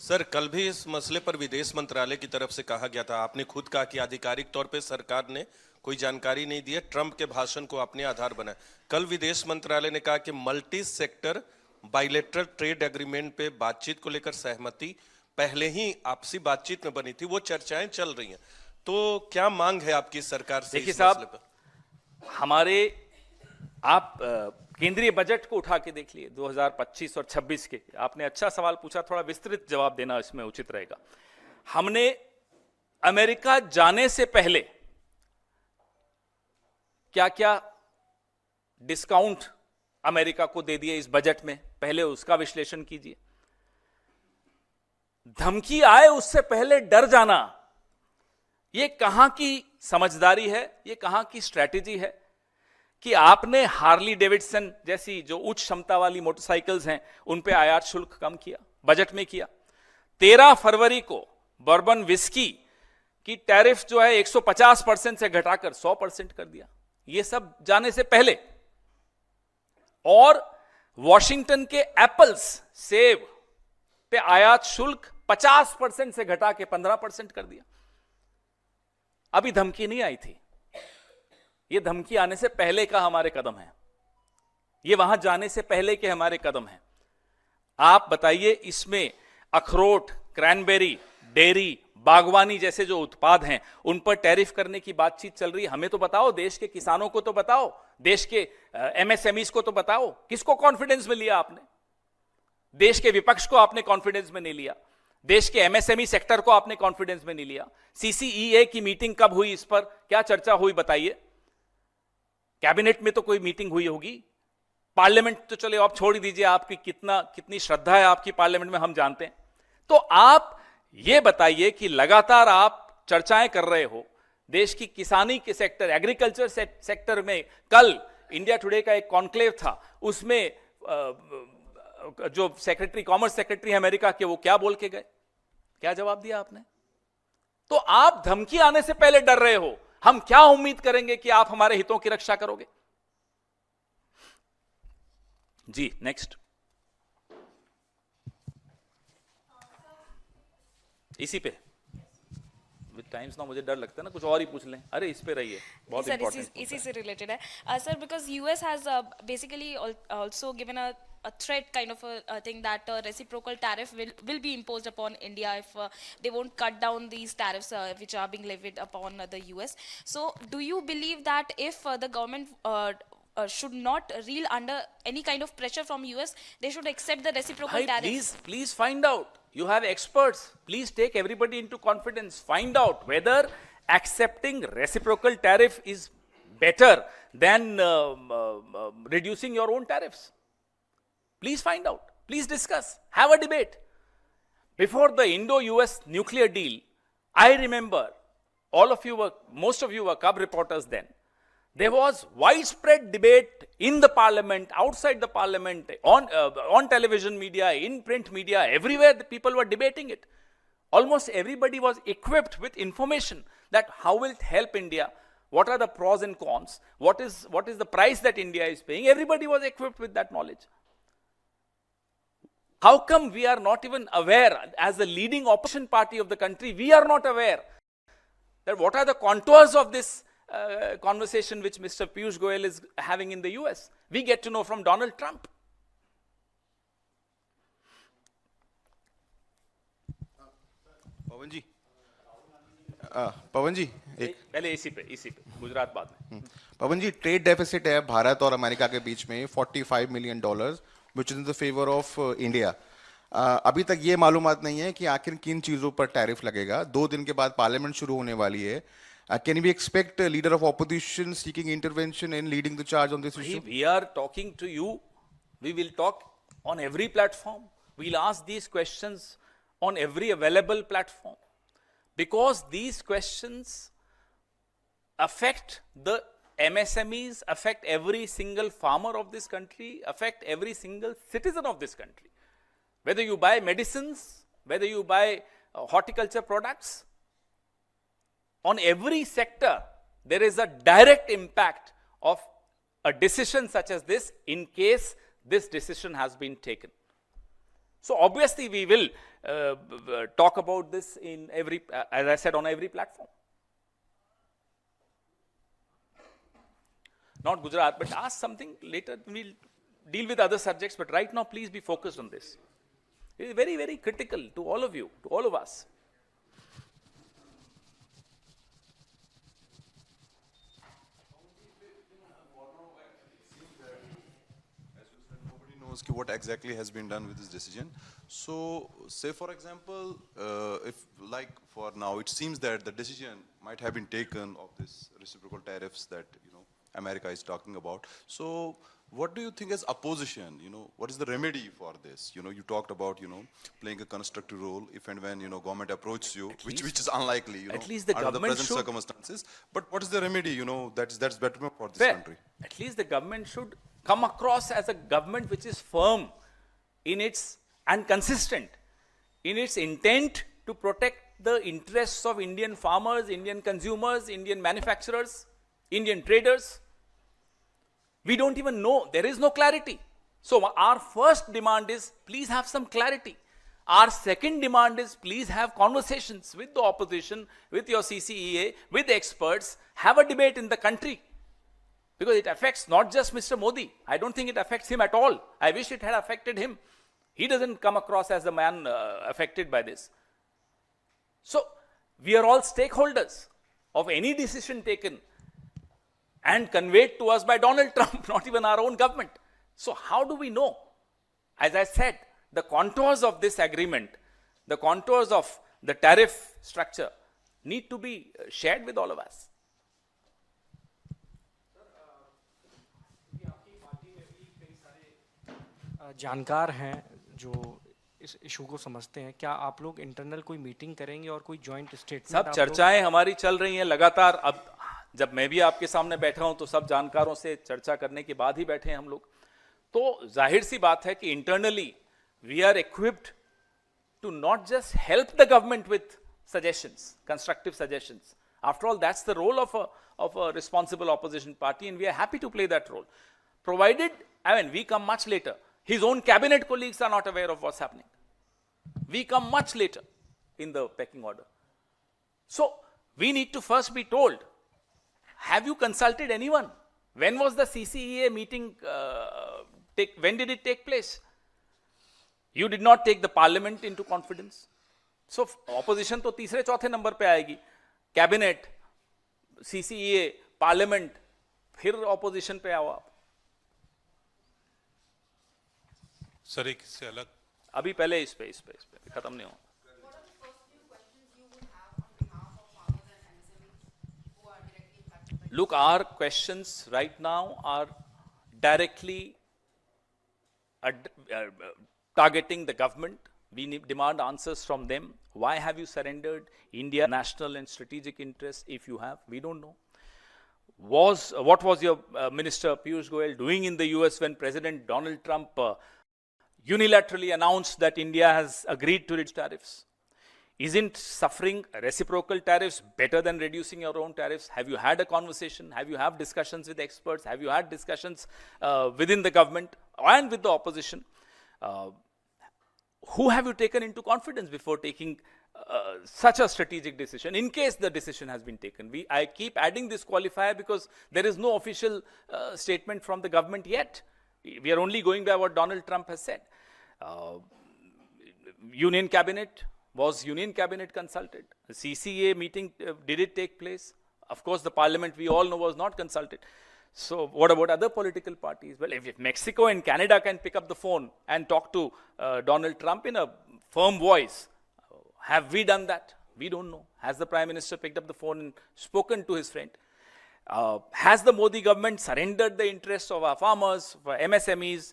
Sir, कल भी इस मसले पर विदेश मंत्रालय की तरफ से कहा गया था, आपने खुद कहा कि आधिकारिक तौर पे सरकार ने कोई जानकारी नहीं दी है, ट्रंप के भाषण को अपने आधार बनाया। कल विदेश मंत्रालय ने कहा कि multi sector bilateral trade agreement पे बातचीत को लेकर सहमति पहले ही आपसी बातचीत में बनी थी, वो चर्चाएं चल रही हैं। तो क्या मांग है आपकी सरकार से देखिए इस मसले पर? हमारे आप केंद्रीय बजट को उठा के देख लिए 2025 और 26 के। आपने अच्छा सवाल पूछा, थोड़ा विस्तृत जवाब देना इसमें उचित रहेगा। हमने अमेरिका जाने से पहले क्या क्या डिस्काउंट अमेरिका को दे दिए इस बजट में, पहले उसका विश्लेषण कीजिए। धमकी आए उससे पहले डर जाना, यह कहां की समझदारी है, यह कहां की स्ट्रैटेजी है कि आपने हार्ली डेविडसन जैसी जो उच्च क्षमता वाली मोटरसाइकिल्स हैं उन पे आयात शुल्क कम किया, बजट में किया। 13 फरवरी को बर्बन विस्की की टैरिफ जो है 150% से घटाकर 100% कर दिया, ये सब जाने से पहले। और वॉशिंगटन के एप्पल्स, सेब पे आयात शुल्क 50% से घटा के 15% कर दिया। अभी धमकी नहीं आई थी, ये धमकी आने से पहले का हमारे कदम है, ये वहां जाने से पहले के हमारे कदम हैं। आप बताइए, इसमें अखरोट, क्रैनबेरी, डेयरी, बागवानी जैसे जो उत्पाद हैं उन पर टैरिफ करने की बातचीत चल रही है। हमें तो बताओ, देश के किसानों को तो बताओ, देश के एमएसएमईज को तो बताओ। किसको कॉन्फिडेंस में लिया आपने? देश के विपक्ष को आपने कॉन्फिडेंस में नहीं लिया, देश के एमएसएमई सेक्टर को आपने कॉन्फिडेंस में नहीं लिया। सीसीईए की मीटिंग कब हुई, इस पर क्या चर्चा हुई बताइए? कैबिनेट में तो कोई मीटिंग हुई होगी, पार्लियामेंट तो चले आप छोड़ ही दीजिए, आपकी कितनी श्रद्धा है आपकी पार्लियामेंट में हम जानते हैं। तो आप ये बताइए कि लगातार आप चर्चाएं कर रहे हो देश की किसानी के सेक्टर, एग्रीकल्चर सेक्टर में। कल इंडिया टुडे का एक कॉन्क्लेव था, उसमें जो सेक्रेटरी, कॉमर्स सेक्रेटरी अमेरिका के, वो क्या बोल के गए, क्या जवाब दिया आपने? तो आप धमकी आने से पहले डर रहे हो, हम क्या उम्मीद करेंगे कि आप हमारे हितों की रक्षा करोगे? जी नेक्स्ट, इसी पे विद टाइम्स ना, मुझे डर लगता है ना कुछ और ही पूछ लें। अरे इस पे रहिए, बहुत सर इंपॉर्टेंट इसी से रिलेटेड है sir, because US has basically also given a threat kind of a thing that reciprocal tariff will be imposed upon India if they won't cut down these tariffs which are being levied upon the US. So do you believe that if the government should not reel under any kind of pressure from US, they should accept the reciprocal tariff? Please find out. You have experts. Please take everybody into confidence. Find out whether accepting reciprocal tariff is better than reducing your own tariffs. Please find out. Please discuss. Have a debate. Before the Indo-US nuclear deal, I remember most of you were cub reporters then. There was widespread debate in the parliament, outside the parliament, on television media, in print media, everywhere the people were debating it. Almost everybody was equipped with information that how will it help India, what are the pros and cons, what is the price that India is paying. Everybody was equipped with that knowledge. How come we are not even aware, as the leading opposition party of the country, we are not aware that what are the contours of this conversation which Mr. Piyush Goyal is having in the US? We get to know from Donald Trump. पवन जी एक पहले इसी पे गुजरात बाद में। पवन जी, trade deficit है भारत और America के बीच में $45 million, which is in the favour of India. अभी तक ये मालूमात नहीं है कि आखिर किन चीजों पर टैरिफ लगेगा। 2 दिन के बाद पार्लियामेंट शुरू होने वाली है। Can we expect a leader of opposition seeking intervention and leading the charge on this issue? We are talking to you. We will talk on every platform. We'll ask these questions on every available platform, because these questions affect the MSMEs, affect every single farmer of this country, affect every single citizen of this country. Whether you buy medicines, whether you buy horticulture products, on every sector, there is a direct impact of a decision such as this in case this decision has been taken. So obviously we will talk about this in every, as I said, on every platform. Not Gujarat, but ask something later. We'll deal with other subjects, but right now, please be focused on this. It is very, very critical to all of you, to all of us. Nobody knows what exactly has been done with this decision. So, say for example, if like for now, it seems that the decision might have been taken of this reciprocal tariffs that America is talking about. So, what do you think as opposition? What is the remedy for this? You talked about playing a constructive role if and when government approaches you, which is unlikely. At least the under the government present should- circumstances. But what is the remedy? That's better for this Fair. country. At least the government should come across as a government which is firm in its and consistent in its intent to protect the interests of Indian farmers, Indian consumers, Indian manufacturers, Indian traders. We don't even know. There is no clarity. So our first demand is please have some clarity. Our second demand is please have conversations with the opposition, with your CCEA, with the experts. Have a debate in the country. Because it affects not just Mr. Modi. I don't think it affects him at all. I wish it had affected him. He doesn't come across as the man affected by this. So we are all stakeholders of any decision taken and conveyed to us by Donald Trump, not even our own government. So how do we know? As I said, the contours of this agreement, the contours of the tariff structure need to be shared with all of us. जानकार हैं जो इस issue को समझते हैं, क्या आप लोग इंटरनल कोई मीटिंग करेंगे और कोई जॉइंट स्टेटमेंट? सब चर्चाएं हमारी चल रही हैं लगातार. अब जब मैं भी आपके सामने बैठा हूं तो सब जानकारों से चर्चा करने के बाद ही बैठे हैं हम लोग. तो जाहिर सी बात है कि internally we are equipped to not just help the government with suggestions, constructive suggestions. After all, that's the role of a responsible opposition party, and we are happy to play that role. Provided, we come much later. His own cabinet colleagues are not aware of what's happening. We come much later in the pecking order. So, we need to first be told, have you consulted anyone? When was the CCEA meeting, when did it take place? You did not take the parliament into confidence. So, opposition तो तीसरे चौथे number पे आएगी. Cabinet, CCEA, parliament, फिर opposition पे आओ आप. Sir एक से अलग अभी पहले इस पे खत्म नहीं हो. Look, our questions right now are directly targeting the government. We demand answers from them. Why have you surrendered India national and strategic interests? If you have, we don't know. What was your Minister Piyush Goyal doing in the US when President Donald Trump unilaterally announced that India has agreed to its tariffs? Isn't suffering reciprocal tariffs better than reducing your own tariffs? Have you had a conversation? Have you had discussions with experts? Have you had discussions within the government and with the opposition? Who have you taken into confidence before taking such a strategic decision, in case the decision has been taken? I keep adding this qualifier because there is no official statement from the government yet. We are only going by what Donald Trump has said. Union Cabinet, was Union Cabinet consulted? The CCA meeting, did it take place? Of course, the parliament, we all know, was not consulted. So what about other political parties? Well, if Mexico and Canada can pick up the phone and talk to Donald Trump in a firm voice, have we done that? We don't know. Has the Prime Minister picked up the phone and spoken to his friend? Has the Modi government surrendered the interests of our farmers, for MSMEs,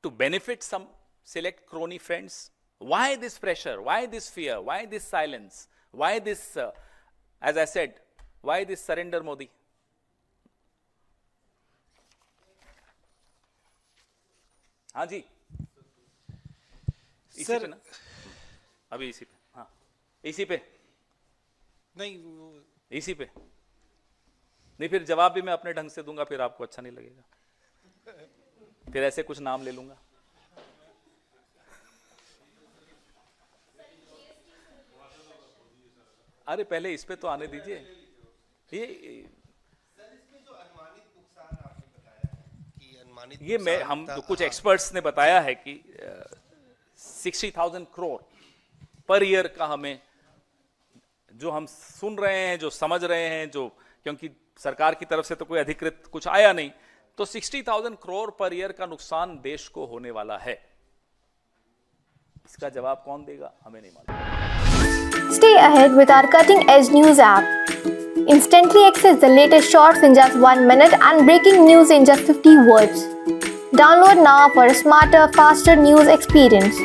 to benefit some select crony friends? Why this pressure? Why this fear? Why this silence? Why this, as I said, why this surrender, Modi? हाँ जी, इसी पे ना, अभी इसी पे, हाँ, इसी पे, नहीं इसी पे, नहीं फिर जवाब भी मैं अपने ढंग से दूंगा, फिर आपको अच्छा नहीं लगेगा, फिर ऐसे कुछ नाम ले लूंगा. अरे पहले इस पे तो आने दीजिए। ये मैं हम तो कुछ एक्सपर्ट्स ने बताया है कि 60,000 करोड़ पर ईयर का हमें, जो हम सुन रहे हैं, जो समझ रहे हैं, जो क्योंकि सरकार की तरफ से तो कोई अधिकृत कुछ आया नहीं, तो 60,000 करोड़ पर ईयर का नुकसान देश को होने वाला है। इसका जवाब कौन देगा हमें नहीं मालूम। Stay ahead with our cutting-edge news app. Instantly access the latest shorts in just 1 minute and breaking news in just 50 words. Download now for a smarter, faster news experience.